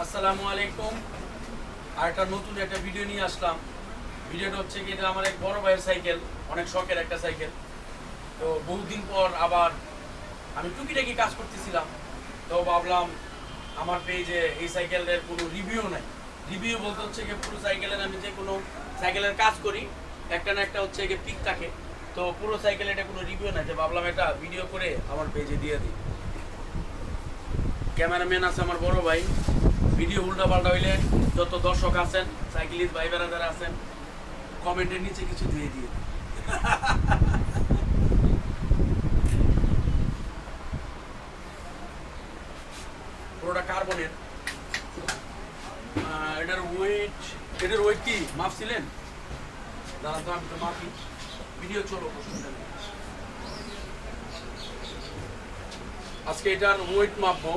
আসসালামু আলাইকুম। আর একটা নতুন একটা ভিডিও নিয়ে আসলাম। ভিডিওটা হচ্ছে কি, এটা আমার এক বড় ভাইয়ের সাইকেল, অনেক শখের একটা সাইকেল। তো বহুদিন পর আবার আমি টুকিটাকি কাজ করতেছিলাম, তো ভাবলাম আমার পেজে এই সাইকেলের কোনো রিভিউ নাই। রিভিউ বলতে হচ্ছে কি, পুরো সাইকেলের আমি যে কোনো সাইকেলের কাজ করি, একটা না একটা হচ্ছে কি পিক থাকে। তো পুরো সাইকেলের এটা কোনো রিভিউ নাই, যে ভাবলাম এটা ভিডিও করে আমার পেজে দিয়ে দিই। ক্যামেরাম্যান আছে আমার বড় ভাই। ভিডিও উল্টা পাল্টা হইলে যত দর্শক আছেন, সাইকেলিস্ট ভাই বেড়াদারা আছেন, কমেন্টের নিচে কিছু দিয়ে দিয়ে। পুরোটা কার্বনের। এটার ওয়েট কি মাপছিলেন? দাঁড়া তো, আমি তো মাপি। ভিডিও চলো, অসুবিধা নেই। আজকে এটার ওয়েট মাপবো।